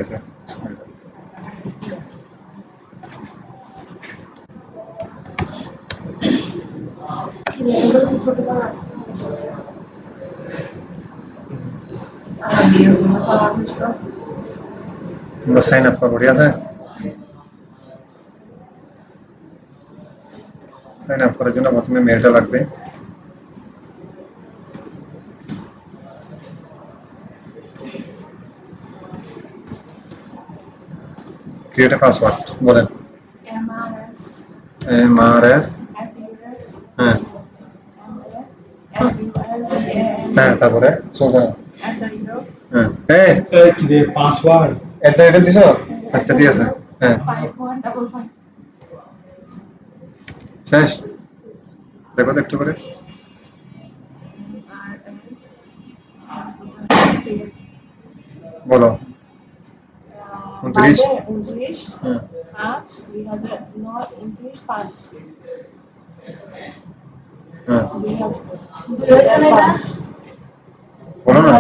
আছে বিসমিল্লাহ। আমরা সাইন আপ করবো, ঠিক আছে? সাইন আপ করার জন্য প্রথমে মেলটা লাগবে। ক্রিয়েট এ পাসওয়ার্ড বলেন। MRS হ্যাঁ হ্যাঁ তারপরে সোজা হ্যাঁ এই পাসওয়ার্ড এটা দিছো? আচ্ছা ঠিক আছে। হ্যাঁ শেষ। দেখো তো একটু করে বলো। 29 হ্যাঁ বলো না।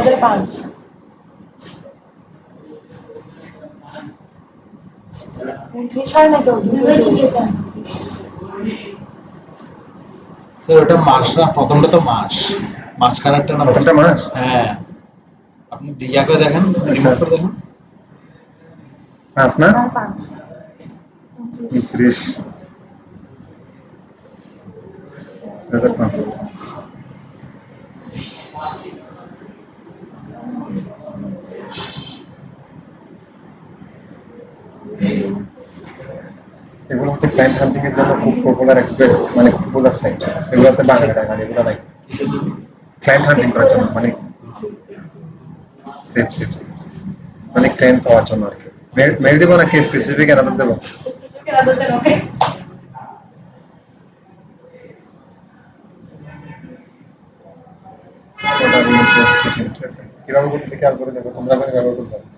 স্যার ওটা মাস না, প্রথমটা তো মাস, মাঝখানেরটা না প্রথমটা মাস। হ্যাঁ, আপনি ইয়া করে দেখেন, রিমুভ করে দেখেন। পাঁচ না 29 2005। এগুলো হচ্ছে ক্লায়েন্ট হান্টিং এর জন্য খুব পপুলার একটা মানে পপুলার সাইট। এগুলোতে বাঙালি টাঙালি এগুলো নাই। ক্লায়েন্ট হান্টিং করার জন্য মানে সেভ সেভ সেভ মানে ক্লায়েন্ট পাওয়ার জন্য আর কি। মেল দেবো নাকি স্পেসিফিক এনাদের দেবো? ঠিক আছে, কিভাবে করতেছি খেয়াল করে দেখো, তোমরা করে ব্যবহার করতে হবে।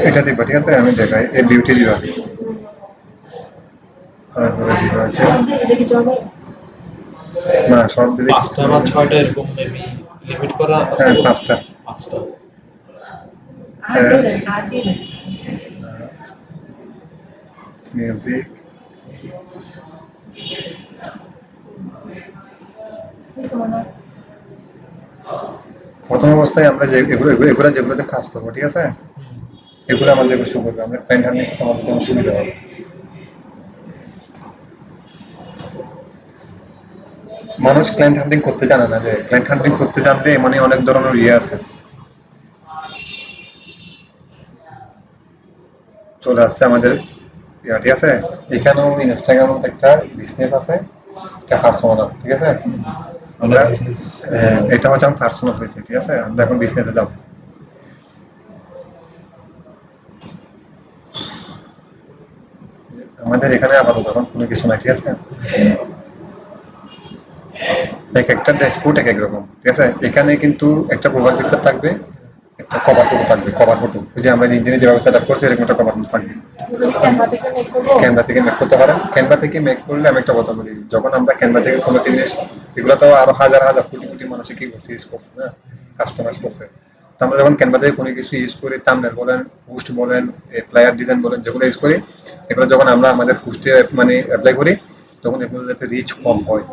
এটা দিবা, ঠিক আছে? আমি দেখাই এই বিউটি দিবা, তারপরে দিবা হচ্ছে না সব দিলে 5টা বা 6টা এরকম মেবি লিমিট করা আছে। হ্যাঁ 5টা। মিউজিক প্রথম অবস্থায় আমরা যে এগুলো যেগুলোতে কাজ করবো, ঠিক আছে? এগুলো আমাদের শুরু করবে, আমরা ক্লায়েন্ট হান্টিং করতে আমাদের জন্য সুবিধা হবে। মানুষ ক্লায়েন্ট হান্টিং করতে জানে না, যে ক্লায়েন্ট হান্টিং করতে জানলে মানে অনেক ধরনের ইয়ে আছে। চলে আসছে আমাদের ইয়া, ঠিক আছে? এখানেও ইনস্টাগ্রাম একটা বিজনেস আছে, একটা পার্সোনাল আছে, ঠিক আছে? আমরা এটা হচ্ছে আমার পার্সোনাল হয়েছে, ঠিক আছে? আমরা এখন বিজনেসে যাব। আমাদের এখানে আপাতত এখন কোনো কিছু নাই, ঠিক আছে? এক একটা ড্যাশবোর্ড এক এক রকম, ঠিক আছে? এখানে কিন্তু একটা প্রোফাইল পিকচার থাকবে, একটা কভার ফটো থাকবে। কভার ফটো ওই যে আমরা ইঞ্জিনে যেভাবে সেট আপ করছি এরকম একটা কভার ফটো থাকবে। ক্যানভা থেকে মেক করতে পারেন। ক্যানভা থেকে মেক করলে আমি একটা কথা বলি, যখন আমরা ক্যানভা থেকে কোনো জিনিস, এগুলো তো আরো হাজার হাজার কোটি কোটি মানুষ কি করছে, ইউজ করছে না, কাস্টমাইজ করছে। তো আমরা যখন ক্যানভা থেকে কোনো কিছু ইউজ করি, থাম্বনেল বলেন, পোস্ট বলেন, ফ্লায়ার ডিজাইন বলেন, যেগুলো ইউজ করি, এগুলো যখন আমরা আমাদের পোস্টে মানে অ্যাপ্লাই করি, তখন এগুলো যাতে রিচ কম হয়,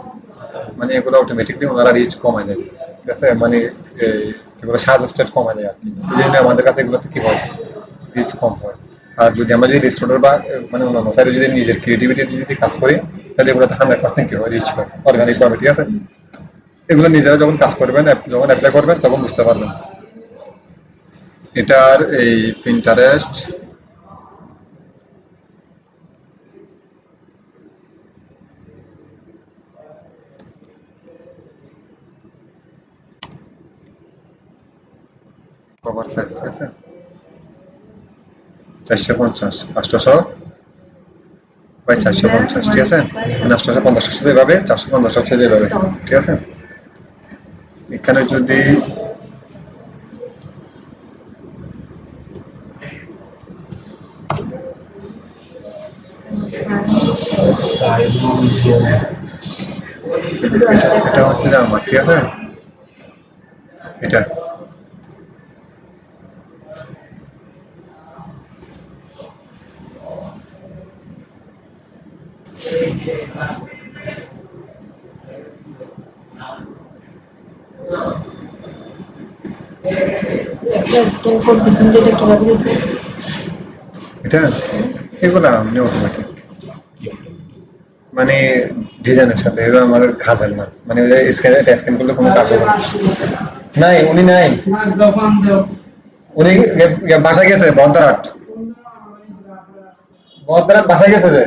মানে এগুলো অটোমেটিকলি ওনারা রিচ কমায় দেয়, ঠিক আছে? মানে এগুলো সাজেস্টেড কমায় দেয় আর কি। এই জন্য আমাদের কাছে এগুলোতে কি হয়, রিচ কম হয়। আর যদি আমরা যদি রেস্টুরেন্ট বা মানে অন্যান্য সাইডে যদি নিজের ক্রিয়েটিভিটি যদি কাজ করি, তাহলে এগুলোতে 100% কি হয়, রিচ হয় অর্গানিক ভাবে, ঠিক আছে? এগুলো নিজেরা যখন কাজ করবেন, যখন অ্যাপ্লাই করবেন তখন বুঝতে পারবেন। এটার এই পিন্টারেস্ট কভার সাইজ, ঠিক আছে? 450 800 বাই 450, ঠিক আছে? মানে 850 সাথে এভাবে, 450 সাথে এভাবে, ঠিক আছে? এখানে যদি সাইমন জোন। এটা হচ্ছে যে আমার, ঠিক আছে, এটা স্ক্যান করতেছেন যেটা কিভাবে দিতে এটা এগুলো আমি অটোমেটিক, মানে ডিজাইনের সাথে এগুলো আমার কাজের না, মানে স্ক্যান করলে কোনো কাজ হবে না। নাই উনি নাই, উনি বাসায় গেছে, বহদ্দারহাট বহদ্দারহাট বাসায় গেছে যে।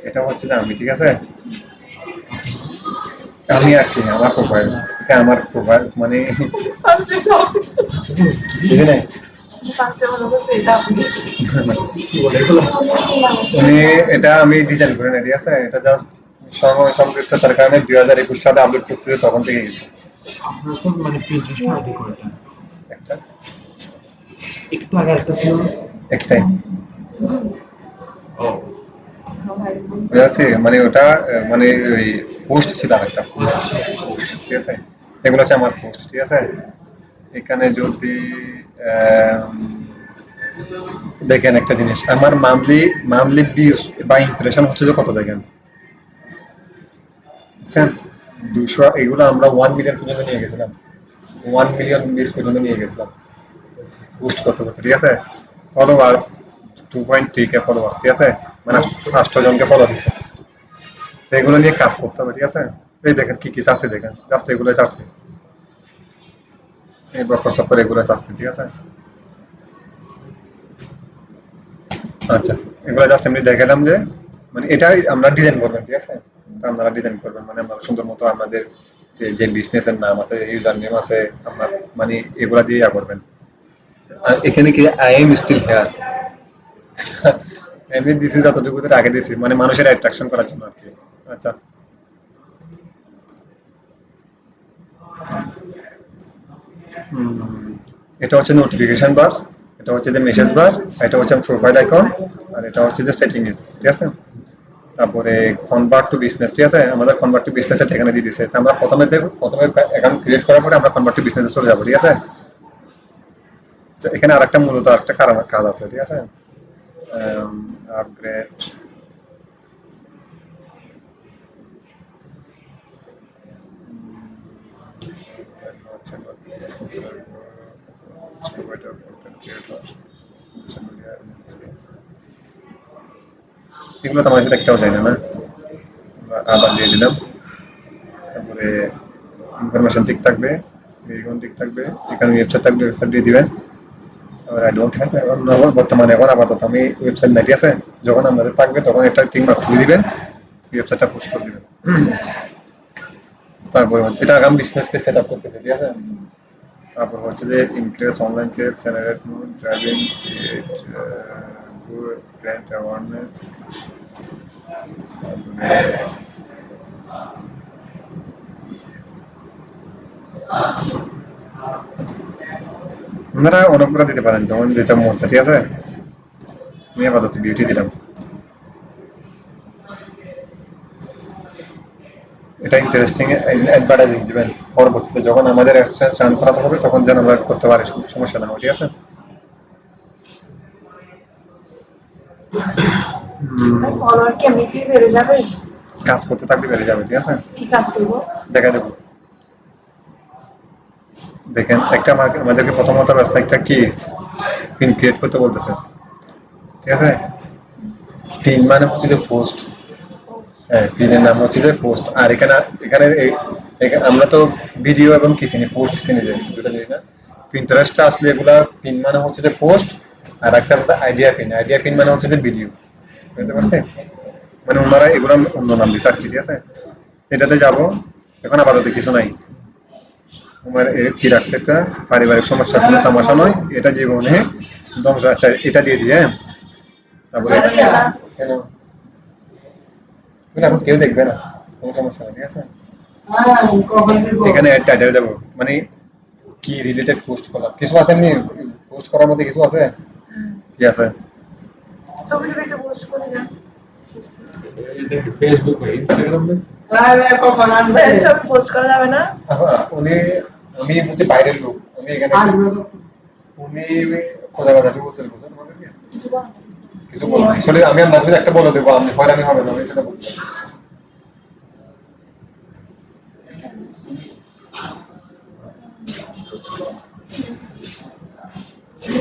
এটা হচ্ছে যে আমি, ঠিক আছে, আমি আর কি আমার প্রোফাইল, এটা আমার প্রোফাইল, মানে বুঝি নাই। কি বলে এগুলো? উনি এটা আমি ডিজাইন করে না, ঠিক আছে, এটা জাস্ট সময় সংক্ষিপ্ততার কারণে 2021 সালে আপলোড করছি, তখন থেকে গেছে আপনার সব মানে প্রিন্টারেস্ট না আইডি কয়টা? একটা, একটু আগে একটা ছিল। একটাই ও বুঝা যাচ্ছে, মানে ওটা মানে ওই পোস্ট ছিল আর একটা পোস্ট, ঠিক আছে, এগুলো হচ্ছে আমার পোস্ট, ঠিক আছে। এখানে যদি আম, দেখেন একটা জিনিস, আমার মান্থলি ভিউজ বা ইমপ্রেশন হচ্ছে যে কত, দেখেন বুঝছেন, 200, এগুলো আমরা 1 মিলিয়ন পর্যন্ত নিয়ে গেছিলাম, 1 মিলিয়ন ভিউজ পর্যন্ত নিয়ে গেছিলাম পোস্ট করতে করতে, ঠিক আছে। ফলোয়ার্স 2.3K ফলোয়ার্স, ঠিক আছে, মানে 8 জনকে ফলো দিচ্ছে। তো এগুলো নিয়ে কাজ করতে হবে, ঠিক আছে। এই দেখেন কি কি চাচ্ছে, দেখেন জাস্ট এগুলো চাচ্ছে, এই বকর সকর এগুলো চাচ্ছে, ঠিক আছে। আচ্ছা, এগুলো জাস্ট এমনি দেখালাম যে মানে এটাই আমরা ডিজাইন করবেন, ঠিক আছে, এটা আপনারা ডিজাইন করবেন, মানে আমরা সুন্দর মতো আমাদের যে বিজনেসের নাম আছে, ইউজার নেম আছে, আপনার মানে এগুলা দিয়ে ইয়া করবেন। আর এখানে কি আই এম স্টিল হেয়ার, এমনি দিছি যতটুকু আগে দিছি, মানে মানুষের অ্যাট্রাকশন করার জন্য আর কি। আচ্ছা, এটা হচ্ছে নোটিফিকেশন বার, এটা হচ্ছে যে মেসেজ বার, এটা হচ্ছে প্রোফাইল আইকন, আর এটা হচ্ছে যে সেটিংস, ঠিক আছে। তারপরে কনভার্ট টু বিজনেস, ঠিক আছে, আমাদের কনভার্ট টু বিজনেস এখানে দিয়ে দিছে। আমরা প্রথমে অ্যাকাউন্ট ক্রিয়েট করার পরে আমরা কনভার্ট টু বিজনেসে চলে যাবো, ঠিক আছে। তো এখানে আরেকটা মূলত আরেকটা কাজ আছে, ঠিক আছে, আপগ্রেড, এগুলো তো আমাদের সাথে একটাও যায় না, না, আবার দিয়ে দিলাম। তারপরে ইনফরমেশন ঠিক থাকবে, এইগুলো ঠিক থাকবে, এখানে ওয়েবসাইট থাকবে, ওয়েবসাইট দিয়ে দিবেন। আর আই ডোন্ট হ্যাভ, এখন বর্তমানে এখন আপাতত আমি ওয়েবসাইট নাই, ঠিক আছে, যখন আমাদের থাকবে তখন একটা টিম মার্ক খুলে দিবেন, ওয়েবসাইটটা পুশ করে দিবেন। তারপর এটা আগাম বিজনেসকে সেট আপ করতেছে, ঠিক আছে। তারপর হচ্ছে যে increase online sales, generate driving good brand awareness. আপনারা অনেকগুলো দিতে পারেন, যেমন যেটা মন চায়, ঠিক আছে। আমি আপাতত বিউটি দিলাম। এটা ইন্টারেস্টিং অ্যাডভার্টাইজিং দিবেন, পরবর্তীতে যখন আমাদের অ্যাডসেন্স রান করাতে হবে তখন যেন আমরা করতে পারি, সমস্যা না হয়, ঠিক আছে। ফলোয়ার কি এমনিতে বেড়ে যাবে? কাজ করতে থাকলে বেড়ে যাবে, ঠিক আছে। কি কাজ করবো? দেখা দেবো। দেখেন একটা আমাদেরকে প্রথমত একটা কি পিন ক্রিয়েট করতে বলতেছে, ঠিক আছে। পিন মানে হচ্ছে যে পোস্ট, হ্যাঁ, পিনের নাম হচ্ছে যে পোস্ট। আর এখানে এখানে আমরা তো ভিডিও এবং কি চিনি, পোস্ট চিনি, যে দুটা জিনিস না। পিন্টারেস্টটা আসলে এগুলা পিন মানে হচ্ছে যে পোস্ট, আর একটা হচ্ছে আইডিয়া পিন, আইডিয়া পিন মানে হচ্ছে যে ভিডিও, বুঝতে পারছেন। মানে ওনারা এগুলো অন্য নাম দিচ্ছে আর কি, ঠিক আছে। এটাতে যাব, এখন আপাতত কিছু নাই। তোমার কি রাখছে, একটা পারিবারিক সমস্যা, কোনো তামাশা নয়, এটা জীবনে ধ্বংস। আচ্ছা, এটা দিয়ে দিয়ে, হ্যাঁ। তারপরে কেন এগুলো এখন কেউ দেখবে না, কোনো সমস্যা নেই, ঠিক আছে। এখানে টাইটেল দেবো, মানে কি রিলেটেড পোস্ট করলাম, কিছু আছে এমনি পোস্ট করার মধ্যে কিছু আছে, কি আছে? ছবি টবি একটা পোস্ট করে দেন। এটা কি ফেসবুক বা ইনস্টাগ্রাম নাকি? ভাইয়া, ছবি পোস্ট করা যাবে না? উনি, আমি বুঝছি বাইরের লোক, আমি এখানে উনি খোঁজা কথা বলছেন, বুঝছেন আমাদেরকে কিছু বল না। কিছু বলবো না। আসলে আমি আপনার কাছে একটা বলে দেবো, আপনি হয়রানি হবে না, আমি সেটা বলবো।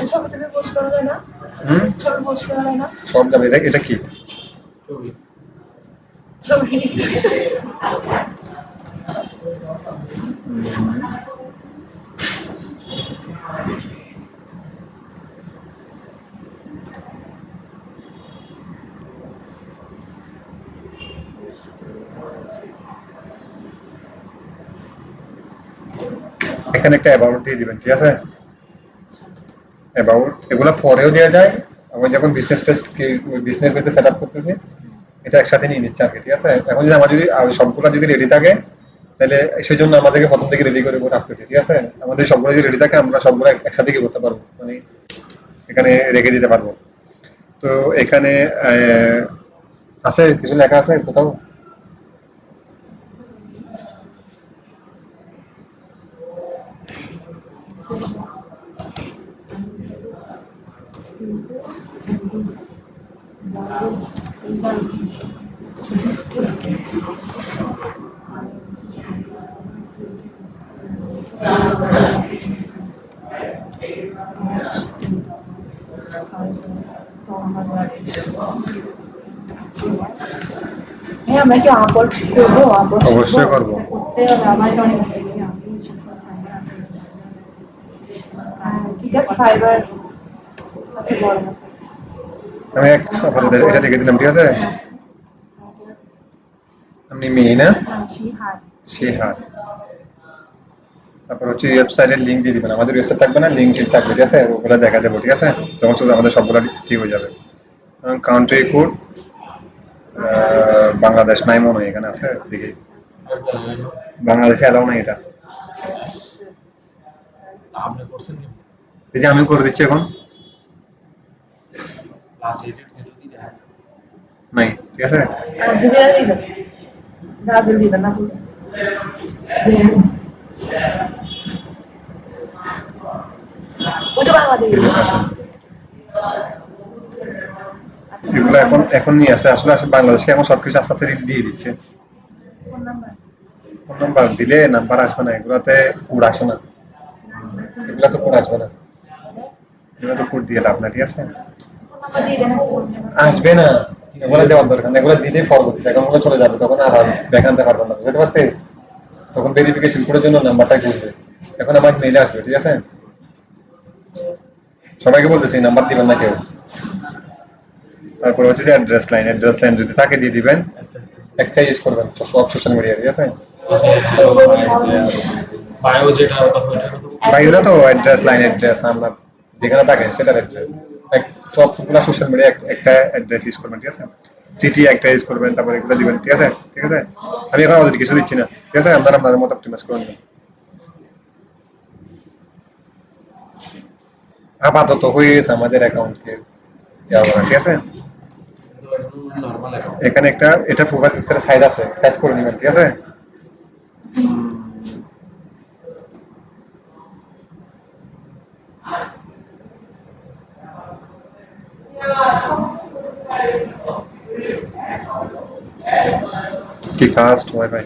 ছবি টবি পোস্ট করা যায় না? হুম, ছবি পোস্ট করা যায় না? সব যাবে। এটা কি? ছবি। ছবি এখানে একটা অ্যাবাউট দিয়ে দিবেন, ঠিক আছে। অ্যাবাউট এগুলো পরেও দেওয়া যায়, আমি যখন বিজনেস পেজে সেট আপ করতেছি, এটা একসাথে নিয়ে নিচ্ছে আর কি, ঠিক আছে। এখন যদি আমার যদি সবগুলো যদি রেডি থাকে, তাহলে সেই জন্য আমাদেরকে প্রথম থেকে রেডি করে করে আসতেছি, ঠিক আছে। আমাদের সবগুলো যদি রেডি থাকে, আমরা সবগুলো একসাথে কি করতে পারবো, মানে এখানে রেখে দিতে পারবো। তো এখানে আছে কিছু লেখা আছে কোথাও? হ্যাঁ, আমরা কি আপলোড করবো? আপলোড অবশ্যই করবো। করতে হবে, আমার অনেক ঠিক আছে, ফাইবার আচ্ছা বড় কথা। আমি এক আপাতত এটা লিখে দিলাম, ঠিক আছে। আপনি মেয়ে না? শিহার। শিহার। তারপর হচ্ছে ওয়েবসাইটের লিঙ্ক দিয়ে দিবেন, আমাদের ওয়েবসাইট থাকবে না, লিঙ্ক থাকবে, ঠিক আছে, ওগুলো দেখা দেবো, ঠিক আছে। তখন শুধু আমাদের সবগুলো ঠিক হয়ে যাবে। কান্ট্রি কোড বাংলাদেশ নাই মনে হয়, এখানে আছে দেখি। বাংলাদেশে অ্যালাউ নাই এটা। আপনি করছেন কি? এই যে আমি করে দিচ্ছি এখন, লাস্ট এডিট জিরো দিয়ে দেন। নাই, ঠিক আছে। আর্জেন্টিনা দিবেন, ব্রাজিল দিবেন না? ওটা বাংলাদেশ। এগুলো এখন এখন নিয়ে আসে, আসলে আসলে বাংলাদেশকে এখন সবকিছু আস্তে আস্তে দিয়ে দিচ্ছে। Phone number. ফোন নাম্বার দিলে নাম্বার আসবে না, এগুলাতে কোড আসে না, এগুলা তো কোড আসবে না, এগুলো তো কোড দিয়ে লাভ না, ঠিক আছে। ফোন নাম্বার দিয়ে দেন। আসবে না, এগুলো দেওয়ার দরকার নেই, এগুলো দিলেই পরবর্তী এখন ওগুলো চলে যাবে, তখন আর ব্যাক আনতে পারবেন না, বুঝতে পারছি। তখন ভেরিফিকেশন করার জন্য নাম্বারটাই করবে, এখন আমার মেইলে আসবে, ঠিক আছে। সবাইকে বলতেছি নাম্বার দিবেন না কেউ। তারপর হচ্ছে যে অ্যাড্রেস লাইন যদি থাকে দিয়ে দিবেন, একটা ইউজ করবেন সব সোশ্যাল মিডিয়া, ঠিক আছে। বায়ো যেটা কথা ওইটার কথা বলছেন? বাই না তো অ্যাড্রেস লাইন, অ্যাড্রেস আপনার যেখানে থাকে সেটার অ্যাড্রেস, সবগুলো সোশ্যাল মিডিয়া একটা অ্যাড্রেস ইউজ করবেন, ঠিক আছে। সিটি একটা ইউজ করবেন, তারপর এগুলো দিবেন, ঠিক আছে, ঠিক আছে। আমি এখন আমাদের কিছু দিচ্ছি না, ঠিক আছে, আপনারা আপনাদের মতো অপটিমাইজ করে নেবেন। আপাতত হয়ে গেছে আমাদের অ্যাকাউন্টকে দেওয়া করা, ঠিক আছে। Normal account. এখানে একটা এটা প্রোফাইল পিকচারের সাইজ আছে, সাইজ করে নেবেন, ঠিক আছে। কি ফাস্ট ওয়াইফাই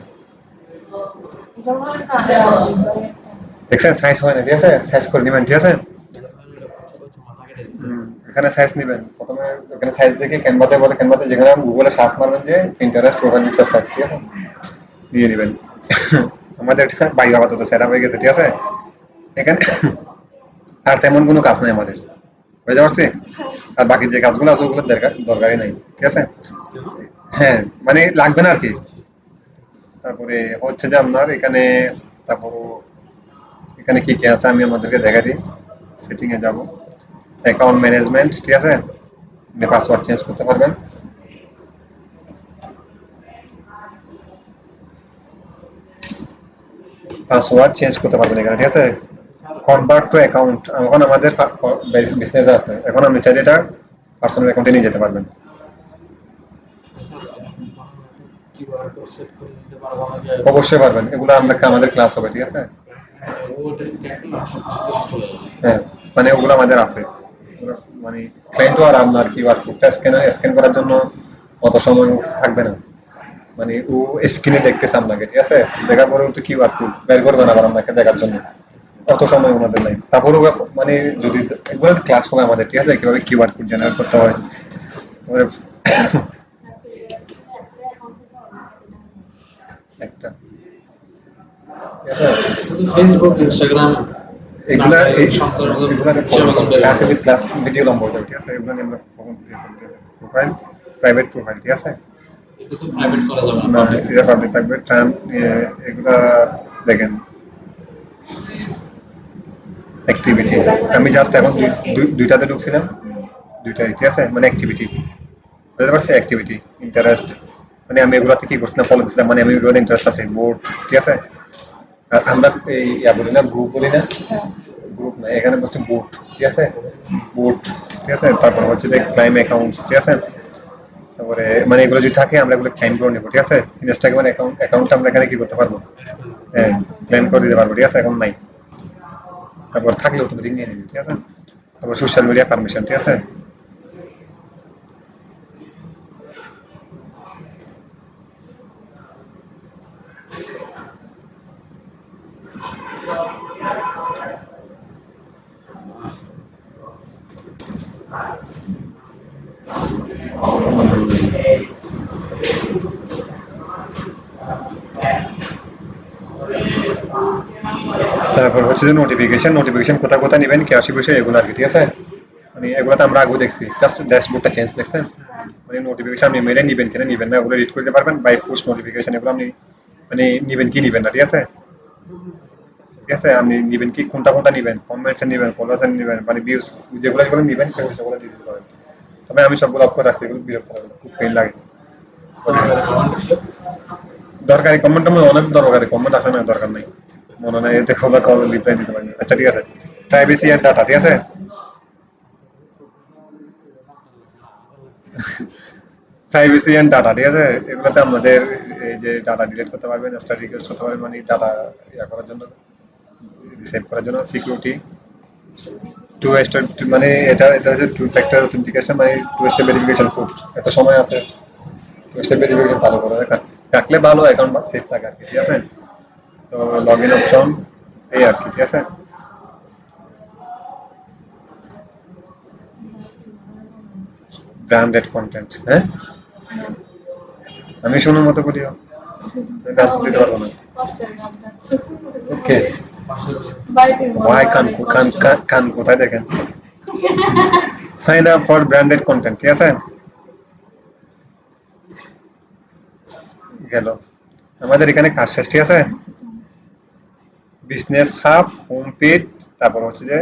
দেখছেন, সাইজ হয় না, ঠিক আছে, সাইজ করে নেবেন, ঠিক আছে। মাথা কেটে দিচ্ছে। এখানে সাইজ নেবেন প্রথমে, এখানে সাইজ দেখে ক্যানভাতে বলে, ক্যানভাতে যেখানে গুগলে সার্চ মারবেন যে পিন্টারেস্ট প্রোফাইল পিকচার সাইজ, ঠিক আছে, নিয়ে নেবেন। আমাদের এটা বায়ু আপাতত সেট আপ হয়ে গেছে, ঠিক আছে। এখানে আর তেমন কোনো কাজ নাই আমাদের, বুঝতে পারছি। আর বাকি যে কাজগুলো আছে ওগুলো দরকারই নাই, ঠিক আছে। হ্যাঁ, মানে লাগবে না আর কি। তারপরে হচ্ছে যে আপনার এখানে, তারপর এখানে কি কি আছে আমি আমাদেরকে দেখা দিই। সেটিং এ যাব, অ্যাকাউন্ট ম্যানেজমেন্ট, ঠিক আছে, আপনি পাসওয়ার্ড চেঞ্জ করতে পারবেন। পাসওয়ার্ড চেঞ্জ করতে পারবেন এখানে, ঠিক আছে? কনভার্ট টু অ্যাকাউন্ট, এখন আমাদের বিজনেস আছে, এখন আপনি চাইলে এটা পার্সোনাল অ্যাকাউন্টে নিয়ে যেতে পারবেন। কিউআর কোড সেট করে দিতে পারবো না যে অবশ্যই পারবেন, এগুলো আমরা আমাদের ক্লাস হবে, ঠিক আছে? ওটা স্ক্যান করলে সব কিছু দেশে চলে যাবে। হ্যাঁ, মানে ওগুলো আমাদের আছে। মানে ক্লায়েন্ট তো আর আপনার কিউআর কোডটা স্ক্যান করার জন্য অত সময় থাকবে না। মানে ও স্ক্রিনে দেখতেছে আপনাকে, ঠিক আছে? দেখার পরে ও তো কিউআর কোড বের করবে না আবার আপনাকে দেখার জন্য, অত সময় ওনাদের নাই। তারপরে মানে যদি এগুলো ক্লাস হবে আমাদের, ঠিক আছে? কিভাবে কিউআর কোড জেনারেট করতে হয়। একটা, ঠিক আছে? শুধু ফেসবুক ইনস্টাগ্রাম এগুলা সন্তানের ক্লাস ভিডিও লম্বা হয়ে যাবে, ঠিক আছে? এগুলো নিয়ে আমরা প্রোফাইল, প্রাইভেট প্রোফাইল, ঠিক আছে? এটা তো প্রাইভেট করা যাবে না না, পাবলিক। এটা পাবলিক থাকবে। এগুলা দেখেন অ্যাক্টিভিটি, আমি জাস্ট এখন দুইটাতে ঢুকছিলাম, দুইটাই, ঠিক আছে? মানে অ্যাক্টিভিটি, বুঝতে পারছি? অ্যাক্টিভিটি, ইন্টারেস্ট, মানে আমি এগুলাতে কি করছিলাম, ফলো দিচ্ছিলাম, মানে আমি এগুলোতে ইন্টারেস্ট আছে, বোর্ড, ঠিক আছে? আর আমরা এই বলি না, গ্রুপ বলি না, গ্রুপ না, এখানে বলছে বোট, ঠিক আছে? বোট, ঠিক আছে? তারপর হচ্ছে যে ক্লাইম অ্যাকাউন্টস, ঠিক আছে? তারপরে মানে এগুলো যদি থাকে আমরা এগুলো ক্লাইম করে নেবো, ঠিক আছে? ইনস্টাগ্রামের অ্যাকাউন্ট আমরা এখানে কি করতে পারবো? হ্যাঁ, ক্লাইম করে দিতে পারবো, ঠিক আছে? এখন নাই, তারপর থাকলে অটোমেটিক নিয়ে নিবি, ঠিক আছে? তারপর সোশ্যাল মিডিয়া পারমিশন, ঠিক আছে? তারপর হচ্ছে যে নোটিফিকেশন কোথায় কোথায় নেবেন, কি আসি বিষয় এগুলো আর কি, ঠিক আছে? মানে এগুলোতে আমরা আগেও দেখছি, জাস্ট ড্যাশবোর্ডটা চেঞ্জ দেখছেন। মানে নোটিফিকেশন আপনি মেলে নিবেন কিনা নিবেন না ওগুলো রিড করতে পারবেন, বাই পুশ নোটিফিকেশন এগুলো আপনি মানে নিবেন কি নিবেন না, ঠিক আছে? ঠিক আছে, আপনি নিবেন কি, কোনটা কোনটা নিবেন, কমেন্টস নিবেন, ফলোয়ার্স নিবেন, মানে ভিউজ, যেগুলো যেগুলো নিবেন সেগুলো দিয়ে দিতে পারেন। তবে আমি সবগুলো অফ করে রাখছি, এগুলো বিরক্ত লাগে, খুব পেইন লাগে। দরকারি কমেন্ট, আমি অনেক দরকারি কমেন্ট আসে না, দরকার নেই, মনে নাই এতে খোলা কল রিপ্লাই দিতে পারি। আচ্ছা ঠিক আছে, প্রাইভেসি এন্ড ডাটা, ঠিক আছে? প্রাইভেসি এন্ড ডাটা, ঠিক আছে? এগুলোতে আমাদের এই যে ডাটা ডিলিট করতে পারবেন, এক্সট্রা রিকোয়েস্ট করতে পারবেন, মানে ডাটা ইয়া করার জন্য, সেভ করার জন্য, সিকিউরিটি, টু স্টেপ, মানে এটা এটা হচ্ছে টু ফ্যাক্টর অথেন্টিকেশন, মানে টু স্টেপ ভেরিফিকেশন কোড। এত সময় আছে টু স্টেপ ভেরিফিকেশন চালু করে রাখলে ভালো, অ্যাকাউন্ট সেফ থাকে আর কি, ঠিক আছে? তো লগ ইন অপশন এই আর কি, ঠিক আছে? ব্র্যান্ডেড কন্টেন্ট, হ্যাঁ আমি শোনার মতো করিও, গাছ দিতে পারবো না। ওকে, ওয়াই কান কান কান কোথায় দেখেন? Sign up for branded content, ঠিক আছে? গেল আমাদের এখানে কাজ শেষ, ঠিক আছে? বিজনেস হাব, হোম পেজ, তারপর হচ্ছে যে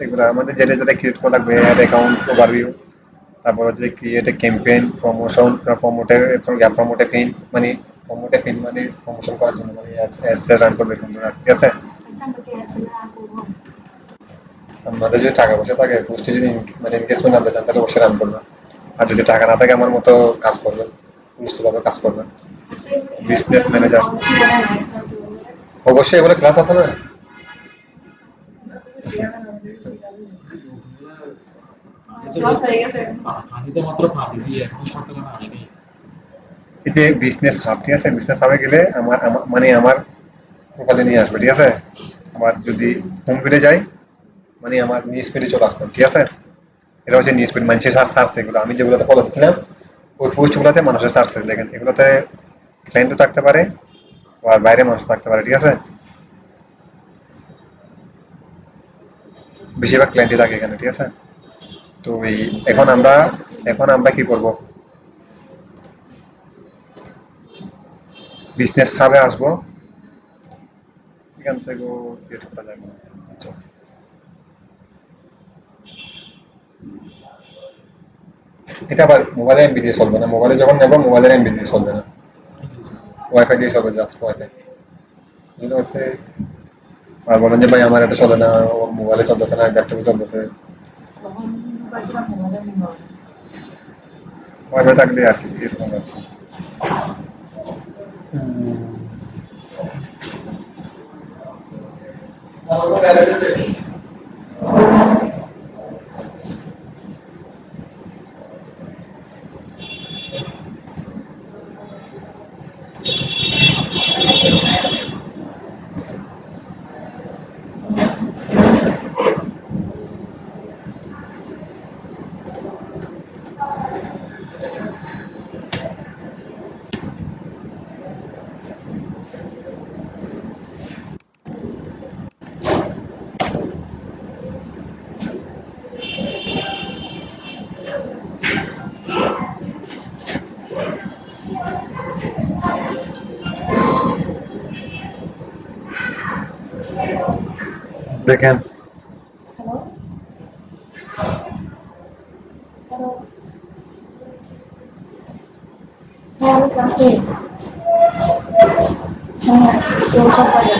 এগুলো আমাদের যেটা যেটা ক্রিয়েট করা লাগবে, অ্যাড অ্যাকাউন্ট ওভারভিউ, তারপর হচ্ছে ক্রিয়েট এ ক্যাম্পেইন, প্রমোশন, প্রমোটে পেইন, মানে প্রমোটে পেইন মানে প্রমোশন করার জন্য, মানে অ্যাডস রান করবে বন্ধুরা, ঠিক আছে? আমাদের যদি টাকা পয়সা থাকে, পোস্টে যদি মানে এনগেজমেন্ট আনতে চান তাহলে অবশ্যই রান করবেন। আর যদি টাকা না থাকে আমার মতো কাজ করবেন, নিশ্চিতভাবে কাজ করবেন। বিজনেস ম্যানেজার, অবশ্যই এগুলো ক্লাস আছে না? ফাঁদিতে মাত্র ফাঁদিছি, এখনো 17 আনেনি। এই যে বিজনেস হাব, ঠিক আছে? বিজনেস হাবে গেলে মানে আমার প্রোফাইলে নিয়ে আসবে, ঠিক আছে? আবার যদি হোম পেজে যাই, মানে আমার নিউজ পেজে চলে আসলাম, ঠিক আছে? এটা হচ্ছে নিউজ পেজ, মানুষের সার্চ, এগুলো আমি যেগুলোতে ফলো দিচ্ছিলাম ওই পোস্টগুলোতে মানুষের সার্চ, দেখেন এগুলোতে ক্লায়েন্টও থাকতে পারে আর বাইরে মানুষ থাকতে পারে, ঠিক আছে? বেশিরভাগ ক্লায়েন্টই থাকে এখানে, ঠিক আছে? তো এই এখন আমরা কি করব, বিজনেস হাবে আসবো, এখান থেকে ক্রিয়েট করা যাবে না। আচ্ছা, এটা আবার মোবাইলে এমবি দিয়ে চলবে না, মোবাইলে যখন নেবো মোবাইলের এমবি দিয়ে চলবে না, ওয়াইফাই দিয়ে চলবে, জাস্ট ওয়াইফাই। এগুলো হচ্ছে আর বলেন যে ভাই আমার এটা চলে না, ওর মোবাইলে চলতেছে না, ল্যাপটপে চলতেছে। তখন পাইছিলাম মোবাইলে মনে মোবাইলে থাকলে আর কি এরকম আর কি। দেখেন হ্যালো হ্যালো হ্যাঁ আমি ক্লাসে হ্যাঁ কেউ সব পারে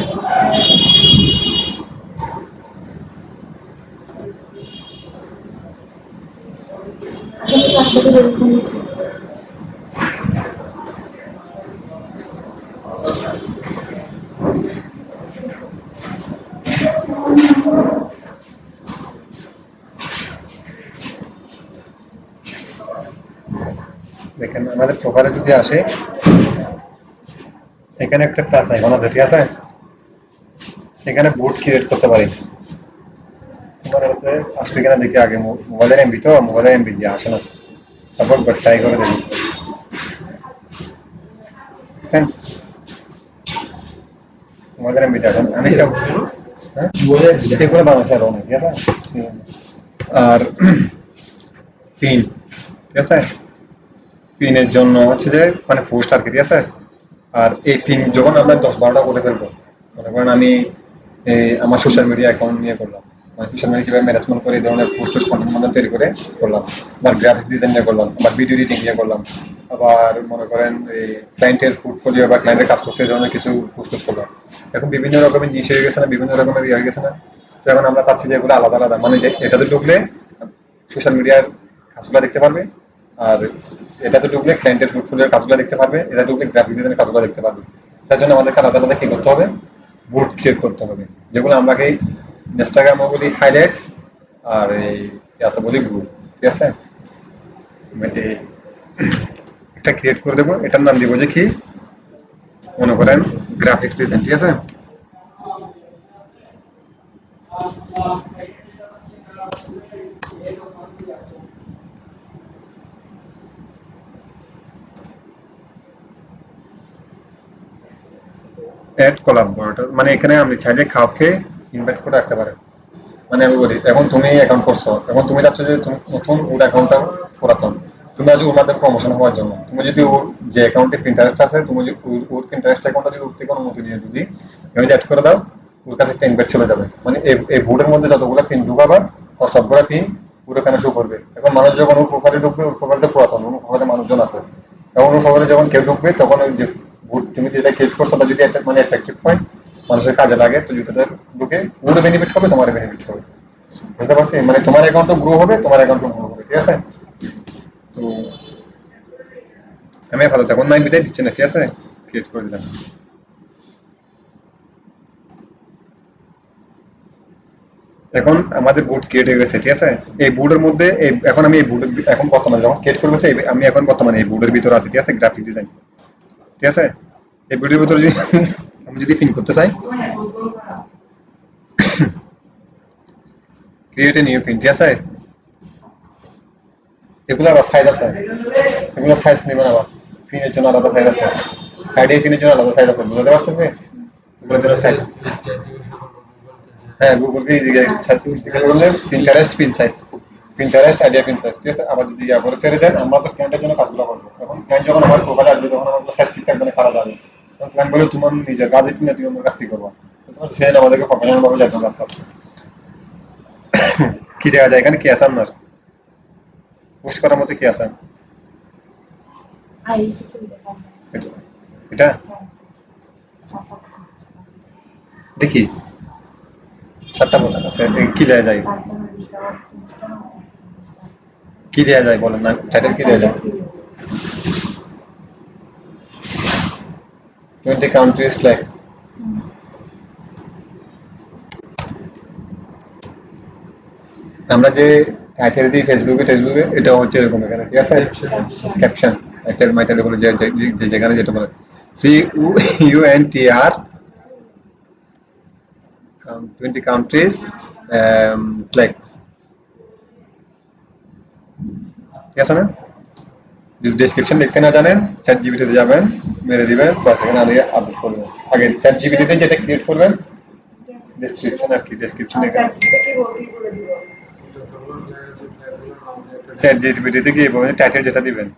আমি ক্লাস থেকে বেরিয়ে নিয়েছি দেখেন আমাদের প্রোফাইলে যদি আসে, এখানে একটা প্লাস আইকন আছে, ঠিক আছে? এখানে বুট ক্রিয়েট করতে পারি। তোমার হাতে আসবে কিনা দেখি আগে, মোবাইলের এমবি তো, মোবাইলের এমবি দিয়ে আসে না, তারপর ট্রাই করে দেখি। বুঝছেন? মোবাইলের এমবিটা আসেন, আমি এটা হ্যাঁ এগুলো বাংলাদেশে আরো অনেক, ঠিক আছে? আর পিন, ঠিক আছে? পিনের জন্য হচ্ছে যে মানে পোস্ট আর কি, ঠিক আছে? আর এই পিন যখন আমরা 10-12টা করে ফেলবো, মনে করেন আমি আমার সোশ্যাল মিডিয়া অ্যাকাউন্ট নিয়ে করলাম, মানে সোশ্যাল মিডিয়া কিভাবে ম্যানেজমেন্ট করে এই ধরনের পোস্ট কন্টেন্ট তৈরি করে করলাম, আবার গ্রাফিক্স ডিজাইন নিয়ে করলাম, আবার ভিডিও এডিটিং নিয়ে করলাম, আবার মনে করেন এই ক্লায়েন্টের পোর্টফোলিও বা ক্লায়েন্টের কাজ করছে এই ধরনের কিছু পোস্ট করলাম। এখন বিভিন্ন রকমের জিনিস হয়ে গেছে না, বিভিন্ন রকমের ইয়ে হয়ে গেছে না? তো এখন আমরা চাচ্ছি যে এগুলো আলাদা আলাদা, মানে যে এটাতে ঢুকলে সোশ্যাল মিডিয়ার কাজগুলো দেখতে পারবে, আর এটাতে ঢুকলে ক্লায়েন্টের পোর্টফোলিওর কাজগুলো দেখতে পারবে, এটা ঢুকলে গ্রাফিক্স ডিজাইনের কাজগুলো দেখতে পারবে। তার জন্য আমাদেরকে আলাদা আলাদা কি করতে হবে, বোর্ড ক্রিয়েট করতে হবে, যেগুলো আমাকে ইনস্টাগ্রামে বলি হাইলাইটস, আর এই ইয়াতে বলি গ্রুপ, ঠিক আছে? মানে একটা ক্রিয়েট করে দেবো, এটার নাম দিব যে কি, মনে করেন গ্রাফিক্স ডিজাইন, ঠিক আছে? অ্যাড কোলাবোরেটর মানে এখানে আপনি চাইলে কাউকে ইনভাইট করে রাখতে পারেন। মানে আমি বলি, এখন তুমি অ্যাকাউন্ট করছো, এখন তুমি চাচ্ছ যে তুমি নতুন ওর অ্যাকাউন্টটা পুরাতন, তুমি আজ ওর মাধ্যমে প্রমোশন হওয়ার জন্য তুমি যদি ওর যে অ্যাকাউন্টে প্রিন্টারেস্ট আছে, তুমি যদি ওর প্রিন্টারেস্ট অ্যাকাউন্টটা যদি ওর থেকে অনুমতি নিয়ে যদি তুমি অ্যাড করে দাও, ওর কাছে একটা ইনভাইট চলে যাবে, মানে এই বোর্ডের মধ্যে যতগুলো পিন ঢুকাবা তার সবগুলো পিন পুরো এখানে শো করবে। এখন মানুষ যখন ওর প্রোফাইলে ঢুকবে, ওর প্রোফাইলটা পুরাতন, ওর প্রোফাইলে মানুষজন আছে, এবং ওর প্রোফাইলে যখন কেউ ঢুকবে তখন ওই যে বোর্ড তুমি যেটা ক্রিয়েট করছো তা যদি একটা মানে অ্যাট্রাকটিভ হয়, মানুষের কাজে লাগে, তো জুতোটা ঢুকে ওরও বেনিফিট হবে, তোমারও বেনিফিট হবে। বুঝতে পারছি? মানে তোমার অ্যাকাউন্টও গ্রো হবে, তোমার অ্যাকাউন্টও গ্রো হবে, ঠিক আছে? তো আমি আপাতত এখন নাই বিদায় দিচ্ছি না, ঠিক আছে? ক্রিয়েট করে দিলাম। এখন আমাদের বোর্ড ক্রিয়েট হয়ে গেছে, ঠিক আছে? এই বোর্ডের মধ্যে এখন আমি এই বোর্ড এখন বর্তমানে যখন ক্রিয়েট করে গেছে, আমি এখন বর্তমানে এই বোর্ডের ভিতরে আছি, ঠিক আছে? গ্রাফিক ডিজাইন, ঠিক আছে? এই বোর্ডের ভিতরে যদি আমি যদি পিন করতে চাই, ক্রিয়েট এ নিউ পিন, ঠিক আছে? এগুলো আবার সাইজ আছে, এগুলো সাইজ নেবেন আবার, পিনের জন্য আলাদা সাইজ আছে, আইডিয়া পিনের জন্য আলাদা সাইজ আছে, বুঝতে পারছেন? এগুলোর জন্য সাইজ, হ্যাঁ গুগলকে জিজ্ঞাসা করলে Pinterest pin size, Pinterest idea pin size, ঠিক আছে? আবার যদি ইয়া করে ছেড়ে দেন, আমরা তো ক্লায়েন্টের জন্য কাজগুলো করবো, এখন ক্লায়েন্ট যখন আমার প্রোফাইলে আসবে তখন আমার সাইজ ঠিক থাকবে না, খারাপ যাবে, তখন ক্লায়েন্ট বলে তোমার নিজের কাজ এটি না, তুমি আমার কাজ কি করবো? সে আমাদেরকে প্রফেশনাল ভাবে যাইতে হবে আস্তে আস্তে। কি দেখা যায় এখানে, কি আছে আপনার পোস্ট করার মধ্যে কি আছে? আই সুবিধা এটা এটা দেখি 7টা বোতাম আছে, কি দেয়া যায়, চারটা না 20টা বা 30টা না 30টা। কি দেয়া যায় বলেন না, টাইটেল কি দেয়া যায়? 20 countries flag। আমরা যে টাইটেল দিই ফেসবুকে টেসবুকে, এটা হচ্ছে এরকম এখানে, ঠিক আছে? ক্যাপশন, টাইটেল মাইটেল বলে যে যেখানে যেটা বলে CUNTR 20 countries flags, ঠিক আছে না? যদি ডেসক্রিপশন লিখতে না জানেন, চ্যাট জিপিটিতে যাবেন, মেরে দিবেন, বাস এখানে আগে আপলোড করবেন। আগে চ্যাট জিপিটিতে যেটা ক্রিয়েট করবেন ডেসক্রিপশন, আর কি ডেসক্রিপশন এখানে চ্যাট জিপিটিতে গিয়ে বলবেন টাইটেল যেটা দিবেন,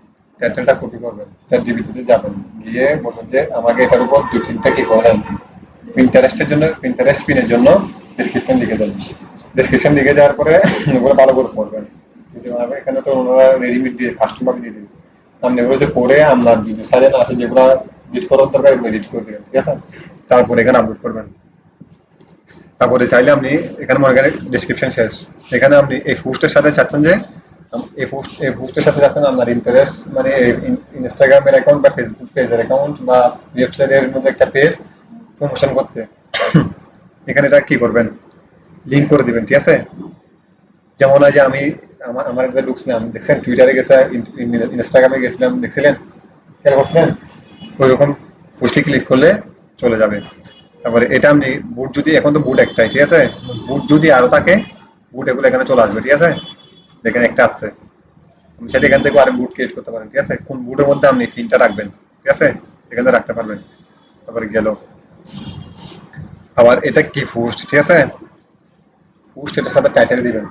টাইটেলটা কপি করবেন, চ্যাট জিপিটিতে যাবেন, গিয়ে বলবেন যে আমাকে এটার উপর 2-3টা কি করেন, পিন্টারেস্টের জন্য, পিন্টারেস্ট পিনের জন্য ডেসক্রিপশন লিখে দেন। ডেসক্রিপশন লিখে দেওয়ার পরে ওগুলো ভালো করে পড়বেন। এখানে তো ওনারা রেডিমেড দিয়ে কাস্টমার দিয়ে দিবে, আপনি এগুলো যে পড়ে আপনার যদি সাইলেন্ট আসে যেগুলো এডিট করার দরকার এগুলো এডিট করে দেবেন, ঠিক আছে? তারপরে এখানে আপলোড করবেন। তারপরে চাইলে আপনি এখানে মনে করেন ডেসক্রিপশন শেষ, এখানে আপনি এই পোস্টের সাথে চাচ্ছেন যে এই পোস্টের সাথে চাচ্ছেন আপনার ইন্টারেস্ট, মানে ইনস্টাগ্রামের অ্যাকাউন্ট বা ফেসবুক পেজের অ্যাকাউন্ট বা ওয়েবসাইটের মধ্যে একটা পেজ প্রমোশন করতে, এখানে এটা কি করবেন, লিঙ্ক করে দিবেন, ঠিক আছে? যেমন আজ আমি আমার একটা ঢুকছিলাম, দেখছেন টুইটারে গেছে, ইনস্টাগ্রামে গেছিলাম, দেখছিলেন, খেয়াল করছিলেন? ওইরকম পোস্টে ক্লিক করলে চলে যাবে। তারপরে এটা আপনি বুট যদি, এখন তো বুট একটাই, ঠিক আছে? বুট যদি আরো থাকে, বুট এগুলো এখানে চলে আসবে, ঠিক আছে? দেখেন একটা আসছে, আপনি সেটা এখান থেকে আরেক বুট ক্রিয়েট করতে পারেন, ঠিক আছে? কোন বুটের মধ্যে আপনি পিনটা রাখবেন, ঠিক আছে? এখানে রাখতে পারবেন। তারপরে গেল আবার এটা কি পোস্ট, ঠিক আছে? পোস্ট এটার সাথে টাইটেল দিবেন,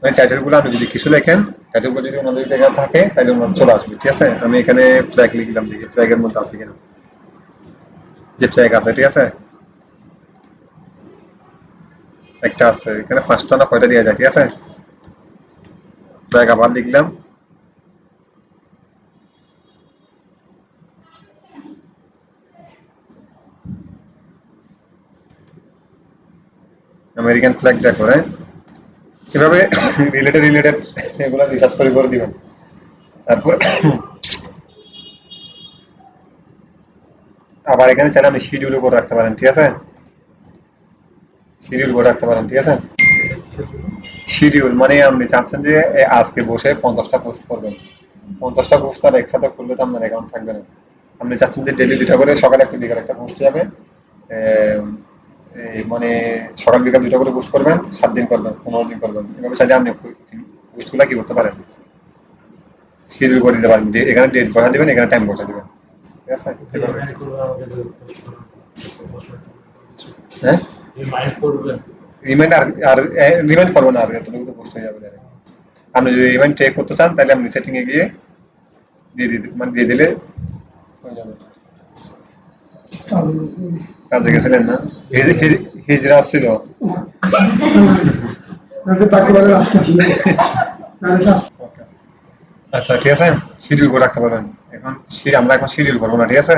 মানে টাইটেল গুলো আপনি যদি কিছু লেখেন, টাইটেল গুলো যদি ওনাদের জায়গায় থাকে তাহলে ওনার চলে আসবে, ঠিক আছে? আমি এখানে ফ্ল্যাগ লিখলাম, দেখি ফ্ল্যাগের মধ্যে আছে কিনা, যে ফ্ল্যাগ আছে, ঠিক আছে? একটা আছে এখানে, 5টা না কয়টা দেওয়া যায়, ঠিক আছে? ফ্ল্যাগ আবার লিখলাম, আমেরিকান ফ্ল্যাগ দেখো, হ্যাঁ? এভাবে রিলেটেড এগুলো রিসার্চ করে দিবেন। তারপর আবার এখানে চাইলে আপনি শিডিউল করে রাখতে পারেন, ঠিক আছে? শিডিউল করে রাখতে পারেন, ঠিক আছে? শিডিউল মানে আপনি চাচ্ছেন যে আজকে বসে 50টা পোস্ট করবেন, 50টা পোস্ট আর একসাথে করলে তো আপনার অ্যাকাউন্ট থাকবে না। আপনি চাচ্ছেন যে ডেলি 2টা করে, সকালে একটা বিকালে একটা পোস্ট যাবে, মানে সকাল বিকাল 2টা করে পোস্ট করবেন, 7 দিন করবেন, 15 দিন করবেন, এভাবে চাইলে আপনি পোস্টগুলো কি করতে পারেন, শিডিউল করে দিতে পারেন। এখানে ডেট বসা দিবেন, এখানে টাইম বসা দিবেন, ঠিক আছে? হ্যাঁ, রিমাইন্ড করবে। রিমাইন্ড আর রিমাইন্ড করবো না, আর এতটুকু তো পোস্ট হয়ে যাবে direct। আপনি যদি রিমাইন্ড চেক করতে চান তাহলে আপনি সেটিং এ গিয়ে দিয়ে দিলে হয়ে যাবে। কাজে গেছিলেন না, হিজরা ছিল, আচ্ছা ঠিক আছে, শিডিউল করে রাখতে পারবেন। এখন আমরা এখন শিডিউল করবো না, ঠিক আছে?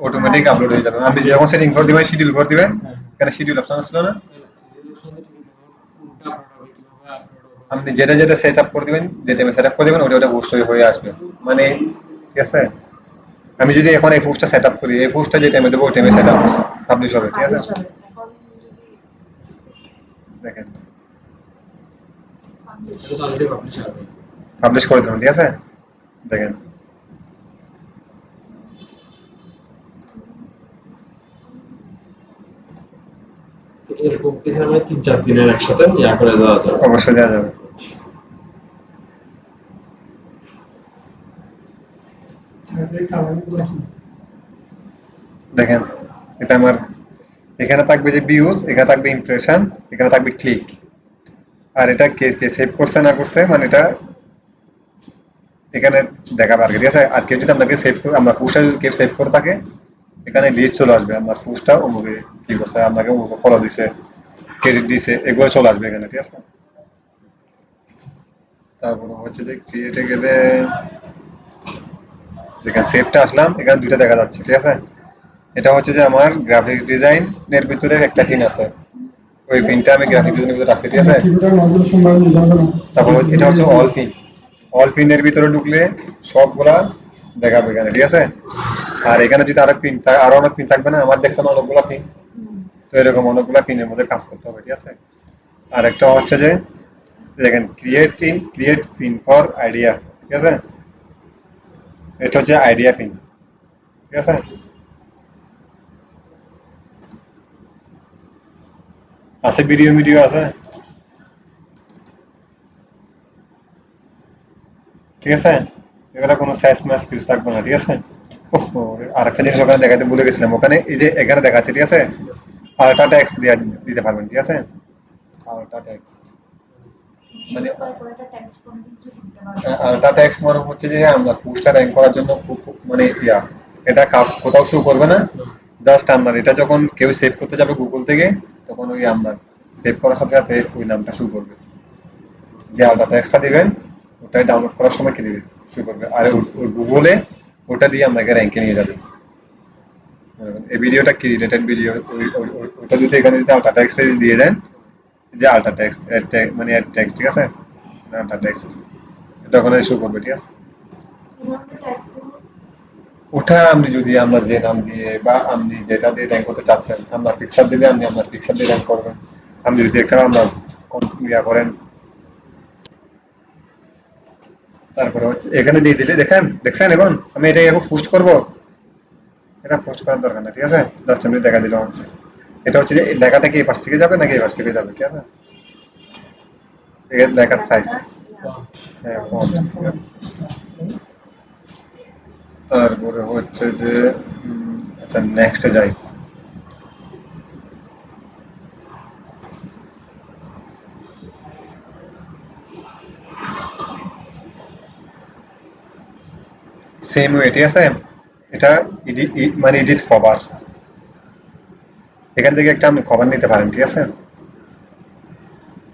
অটোমেটিক আপলোড হয়ে যাবে, আপনি যখন সেটিং করে দিবেন, শিডিউল করে দিবেন, এখানে শিডিউল অপশন আসলো না, আপনি যেটা যেটা সেট আপ করে দিবেন, যে টাইমে সেট আপ করে দিবেন, ওটা ওটা অবশ্যই হয়ে আসবে, মানে ঠিক আছে? আমি যদি এখন এই পোস্টটা সেট আপ করি, এই পোস্টটা যে টাইমে দেবো ওই টাইমে সেট আপ পাবলিশ হবে, ঠিক আছে? দেখেন পাবলিশ করে দেবেন, ঠিক আছে? দেখেন এরকম কিছু আমরা 3-4 দিনের একসাথে ইয়া করে দেওয়া যাবে। অবশ্যই দেওয়া যাবে। দেখেন এটা আমার, এখানে থাকবে যে ভিউজ, এখানে থাকবে ইমপ্রেশন, এখানে থাকবে ক্লিক, আর এটা কে কে সেভ করছে না করছে, মানে এটা এখানে দেখাবে আর কি, ঠিক আছে? আর কেউ যদি আপনাকে সেভ করে, আমরা পোস্টটা যদি কেউ সেভ করে থাকে, এখানে লিস্ট চলে আসবে, আপনার পোস্টটা অমুকে কি করছে, আপনাকে অমুকে ফলো দিছে, ক্রেডিট দিছে, এগুলো চলে আসবে এখানে, ঠিক আছে? তারপরে হচ্ছে যে ক্রিয়েটে গেলে দেখেন সেভটা আসলাম, এখানে দুইটা দেখা যাচ্ছে, ঠিক আছে। এটা হচ্ছে যে আমার গ্রাফিক্স ডিজাইন এর ভিতরে একটা পিন আছে, ওই পিনটা আমি গ্রাফিক্স ডিজাইনের ভিতরে রাখছি, ঠিক আছে। তারপর এটা হচ্ছে অল পিন, অল পিনের ভিতরে ঢুকলে সবগুলা দেখাবে এখানে, ঠিক আছে। আর এখানে যদি আরো পিন আরো অনেক পিন থাকবে না, আমার দেখছেন অনেকগুলা পিন, তো এরকম অনেকগুলা পিনের মধ্যে কাজ করতে হবে, ঠিক আছে। আর একটা হচ্ছে যে দেখেন ক্রিয়েট পিন ফর আইডিয়া, ঠিক আছে। এটা হচ্ছে আইডিয়া পিন, ঠিক আছে। আছে ভিডিও আছে, ঠিক আছে। এগুলো কোনো সাইজ ম্যাচ কিছু থাকবে না, ঠিক আছে। ওহো, আর একটা জিনিস ওখানে দেখাতে ভুলে গেছিলাম, ওখানে এই যে এখানে দেখাচ্ছে, ঠিক আছে, আল্ট্রা টেক্সট দিতে পারবেন, ঠিক আছে। আল্ট্রা টেক্সট মানে আল্ট্রা টেক্সট মানে হচ্ছে যে আমরা পোস্টটা র্যাঙ্ক করার জন্য মানে এটা কোথাও শো করবে না, জাস্ট আপনার এটা যখন কেউ সেভ করতে যাবে গুগল থেকে, তখন ওই আপনার সেভ করার সাথে সাথে ওই নামটা শো করবে, যে আল্ট্রা টেক্সটটা দিবেন ওটাই ডাউনলোড করার সময় কি দিবে, শো করবে। আর ওই গুগলে ওটা দিয়ে আপনাকে র্যাঙ্কে নিয়ে যাবে। এই ভিডিওটা কি রিলেটেড ভিডিও, ওটা যদি এখানে যদি আল্ট্রা টেক্সট দিয়ে দেন, যে আল্ট্রা টেক্সট মানে অ্যাড টেক্সট, ঠিক আছে, আল্ট্রা টেক্সট এটা ওখানে শো করবে, ঠিক আছে। ওটা আপনি যদি আমরা যে নাম দিয়ে বা আপনি যেটা দিয়ে র্যাঙ্ক করতে চাচ্ছেন, আপনার পিকচার দিলে আপনি আপনার পিকচার দিয়ে র্যাঙ্ক করবেন। আপনি যদি একটা আপনার করেন, তারপরে হচ্ছে এখানে দিয়ে দিলে দেখছেন এখন আমি এটা এখন পোস্ট করবো, এটা পোস্ট করার দরকার না, ঠিক আছে। জাস্ট আমি দেখা দিলাম হচ্ছে, এটা হচ্ছে যে এই লেখাটা কি এই পাশ থেকে যাবে নাকি এই পাশ থেকে যাবে, ঠিক আছে। এর লেখার সাইজ, হ্যাঁ font, ঠিক আছে। তারপরে হচ্ছে যে আচ্ছা নেক্সটে যাই। সেম ওয়ে, ঠিক আছে। এটা মানে এডিট কভার, এখান থেকে একটা আপনি কভার নিতে পারেন, ঠিক আছে।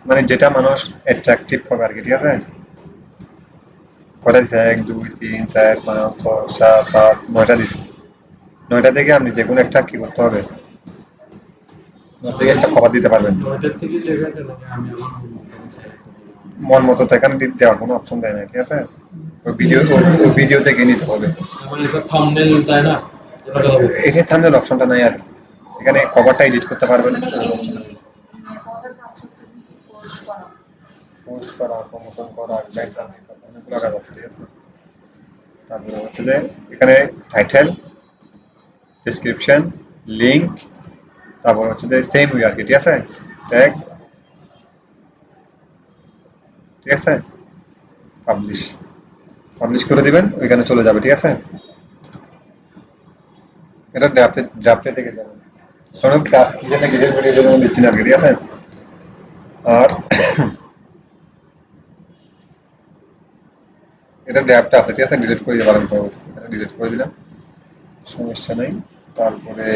মানে যেটা মানুষ অ্যাট্রাকটিভ হবে আর কি, ঠিক আছে। কটা দিছে 1 2 3 4 5 6 7 8 9টা দিছে, 9টা থেকে আপনি যে কোনো একটা কি করতে হবে, থেকে একটা কভার দিতে পারবেন। নয়টার থেকে জায়গাটা লাগে আমি আমার মন মতো select করবো। মন মতো তো এখানে দেওয়ার কোনো অপশন দেয় না, ঠিক আছে। ওই ভিডিও থেকে নিতে হবে। আমার এটা থাম্বনেল তাই না, ওটা কথা বলছি। এখানে থাম্বনেল অপশনটা নাই আর কি। এখানে কভারটা এডিট করতে পারবেন, পোস্ট করা, প্রমোশন করা, ব্যাকগ্রাউন্ড অনেকগুলো কাজ আছে, ঠিক আছে। তারপরে হচ্ছে যে এখানে টাইটেল, ডেসক্রিপশন, লিংক, তারপর হচ্ছে যে সেম ওয়ে আর কি, ঠিক আছে। ট্যাগ, ঠিক আছে। পাবলিশ পাবলিশ করে দিবেন, ওইখানে চলে যাবে, ঠিক আছে। এটা ড্রাফটে থেকে যাবে, কারণ ক্লাস কিচেনে কিচেন ভিডিওর জন্য দিচ্ছি না আর কি, ঠিক আছে। আর এটা ড্রাফটে আছে, ঠিক আছে, ডিলিট করে দিতে পারেন পরবর্তী, এটা ডিলিট করে দিলাম, সমস্যা নেই। তারপরে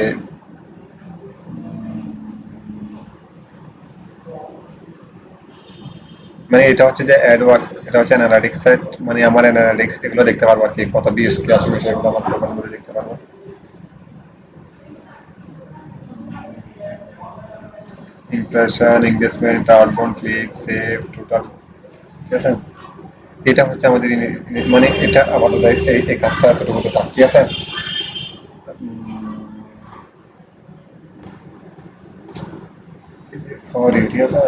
মানে এটা হচ্ছে যে অ্যাডওয়ার্ড, এটা হচ্ছে অ্যানালিটিক্স সাইট, মানে আমার অ্যানালিটিক্স এগুলো দেখতে পারবো আর কি, কত ভিউজ কি আসবে সেগুলো আমার প্রোগ্রাম করে দেখতে পারবো। Impression, engagement, outbound click, save, total, ঠিক আছে। এটা হচ্ছে আমাদের মানে এটা আপাতত এই কাজটা এতটুকু কাজ, ঠিক আছে। ফর ইউ, ঠিক আছে।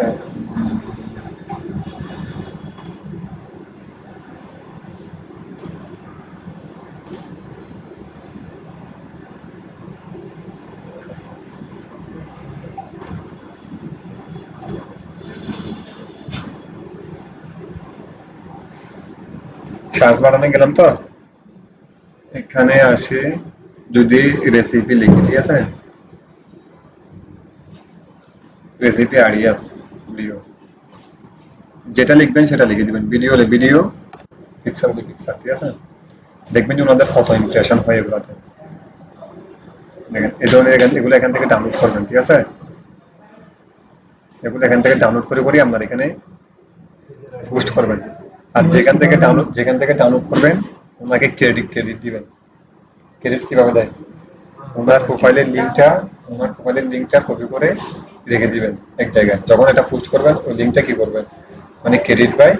সার্চ বাটনে গেলাম তো, এখানে আসে যদি রেসিপি লিখি, ঠিক আছে, রেসিপি আরিয়াস ভিডিও, যেটা লিখবেন সেটা লিখে দিবেন। ভিডিও হলে ভিডিও, পিকচার হলে পিকচার, ঠিক আছে। দেখবেন যে ওনাদের কত ইমপ্রেশন হয় এগুলাতে। দেখেন এই ধরনের এগুলো এখান থেকে ডাউনলোড করবেন, ঠিক আছে। এগুলো এখান থেকে ডাউনলোড করে আপনার এখানে পোস্ট করবেন। আর যেখান থেকে ডাউনলোড করবেন ওনাকে ক্রেডিট দিবেন। ক্রেডিট কিভাবে দেয়? ওনার প্রোফাইলের লিঙ্কটা কপি করে রেখে দিবেন এক জায়গায়। যখন এটা পোস্ট করবেন ওই লিঙ্কটা কি করবেন, মানে ক্রেডিট বাই,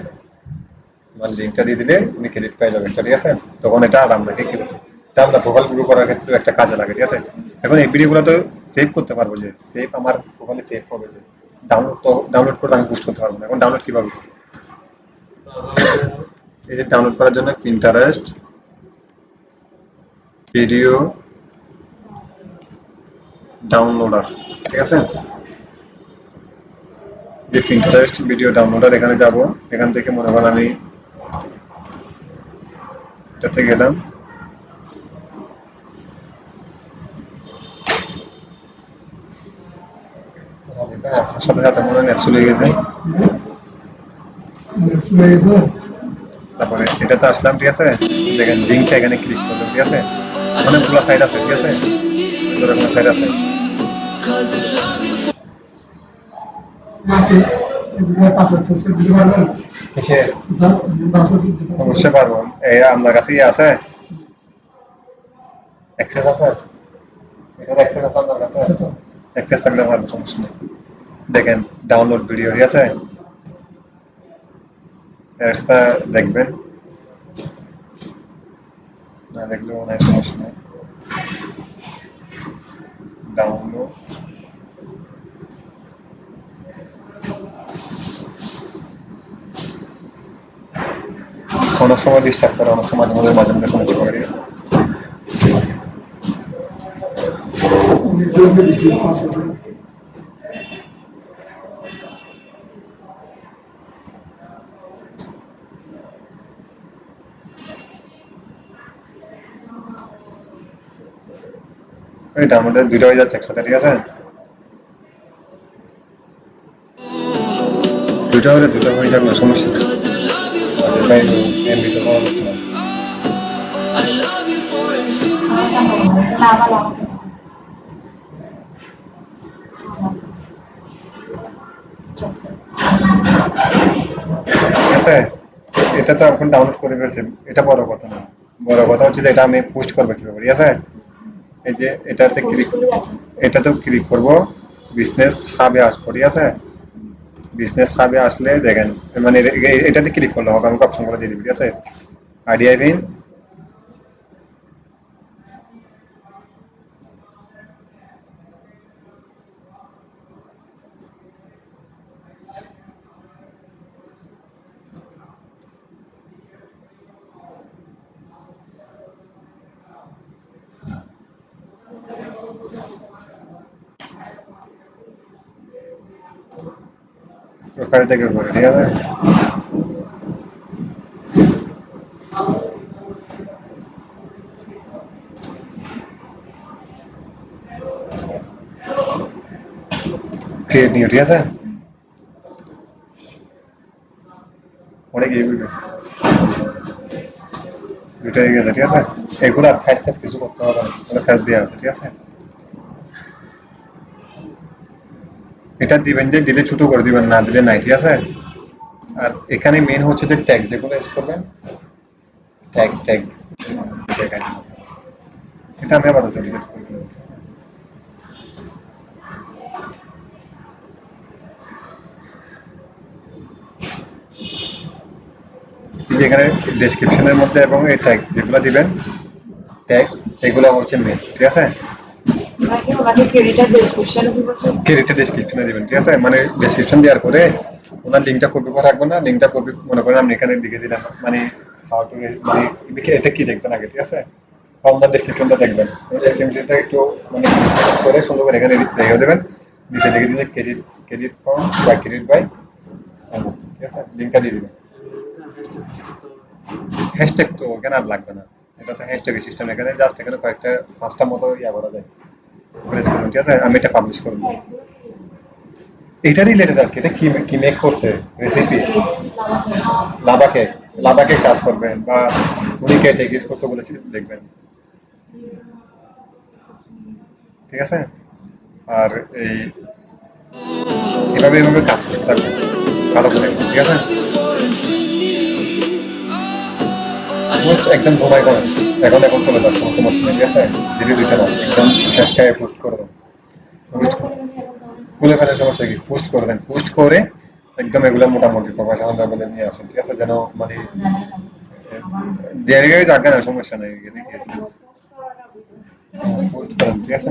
মানে লিঙ্কটা দিয়ে দিলে উনি ক্রেডিট পাই যাবেন, ঠিক আছে? তখন এটা আর আপনাকে কি করতে, এটা আমরা প্রোফাইল গ্রো করার ক্ষেত্রে একটা কাজে লাগে, ঠিক আছে? এখন এই ভিডিওগুলো তো সেভ করতে পারবো, যে সেভ আমার প্রোফাইলে সেভ হবে, যে ডাউনলোড করে আমি পোস্ট করতে পারবো না। এখন ডাউনলোড কিভাবে করবো? এই যে ডাউনলোড করার জন্য পিন্টারেস্ট ভিডিও ডাউনলোডার, ঠিক আছে? যে পিন্টারেস্ট ভিডিও ডাউনলোডার, এখানে যাব। এখান থেকে মনে করেন আমি এটাতে গেলাম, সাথে সাথে মনে হয় নেট চলে গেছে। তারপরে এটাতে আসলাম, ঠিক আছে? দেখেন লিঙ্কটা এখানে ক্লিক করলাম, ঠিক আছে? অনেকগুলো সাইট আছে, ঠিক আছে? অনেক সাইট আছে। কিসে? অবশ্যই পারবো। এই আপনার কাছে কি আছে? অ্যাক্সেস আছে? এটার অ্যাক্সেস আছে আপনার কাছে? অ্যাক্সেস থাকলে পারবো, সমস্যা নেই। দেখেন ডাউনলোড ভিডিও, ঠিক আছে? অ্যাডসটা দেখবেন, না দেখলেও অনেক সমস্যা নেই। ডাউনলোড, অনেক সময় ডিস্টার্ব করে, অনেক সময় মাঝে মাঝে সমস্যা করে। ওই ডাউনলোডে দুইটা হয়ে যাচ্ছে একসাথে, ঠিক আছে? দুইটা হলে দুটো হয়ে যাবে, সমস্যা নেই। এমবি তো করা যাচ্ছে না। ঠিক আছে, এটা তো এখন ডাউনলোড করে ফেলছে, এটা বড় কথা না। বড় কথা হচ্ছে যে এটা আমি পোস্ট করবো কিভাবে, ঠিক আছে? এই যে এটাতেও ক্লিক করব, বিজনেস হাবে আসবো, ঠিক আছে? বিজনেস হাবে আসলে দেখেন, মানে এটাতে ক্লিক করলে হবে, আমি অপশন করে দিয়ে দিবি, ঠিক আছে? আইডিয়া বিন, প্রোফাইল থেকে করে, ঠিক আছে? ক্রিয়েট নিউ, ঠিক আছে? অনেক এই দুইটা হয়ে গেছে, ঠিক আছে? এগুলো আর সাইজ টাইজ কিছু করতে হবে না, এগুলো সাইজ দেওয়া আছে, ঠিক আছে? এটা দিবেন যে দিলে ছোট করে দিবেন, না দিলে নাই, ঠিক আছে? আর এখানে মেন হচ্ছে যে ট্যাগ যেগুলো ইউজ করবেন, ট্যাগ ট্যাগ এটা আমি আবার ডিলিট করে দেব। যেখানে ডেসক্রিপশনের মধ্যে এবং এই ট্যাগ যেগুলো দিবেন, ট্যাগ, এগুলো হচ্ছে মেন, ঠিক আছে? ক্রেডিটের ডেসক্রিপশনে দিবেন, ঠিক আছে? মানে ডেসক্রিপশন দেওয়ার পরে ওনার লিঙ্কটা কপি করে রাখবেন না, লিঙ্কটা কপি মনে করেন আপনি এখানে লিখে দিলেন, মানে হাউ টু, মানে এটা কি দেখবেন আগে, ঠিক আছে? আপনার ডেসক্রিপশনটা দেখবেন, ডেসক্রিপশনটা একটু মানে করে সুন্দর করে এখানে রেখে দেবেন, নিচে লিখে দিলে ক্রেডিট, ক্রেডিট ফ্রম বা ক্রেডিট বাই, ঠিক আছে? লিঙ্কটা দিয়ে দিবেন। হ্যাশট্যাগ তো এখানে আর লাগবে না, এটা তো হ্যাশট্যাগের সিস্টেম, এখানে জাস্ট এখানে কয়েকটা 5টা মতো ইয়া করা যায়, প্রেস করুন, ঠিক আছে? আমি এটা পাবলিশ করব। এটা রিলেটেড আর কি, এটা কি কি মেক করছে রেসিপি, লাভাকে, লাভাকে কাজ করবেন বা উনি কে টেক ইউজ করছে বলেছি দেখবেন, ঠিক আছে? আর এই এভাবে এভাবে কাজ করতে থাকবেন ভালো করে, ঠিক আছে? পোস্ট একদম ঘুমাই করেন, এখন চলে যান, কোনো সমস্যা নেই, ঠিক আছে? ধীরে দিতে না, একদম শেষ খায় পোস্ট করে দেন, পোস্ট খুলে ফেলার সমস্যা কি, পোস্ট করে দেন, পোস্ট করে একদম এগুলো মোটামুটি প্রফেশনাল লেভেলে নিয়ে আসেন, ঠিক আছে? যেন মানে জায়গায় জায়গা না, সমস্যা নেই, এখানে কি আছে, পোস্ট করেন, ঠিক আছে?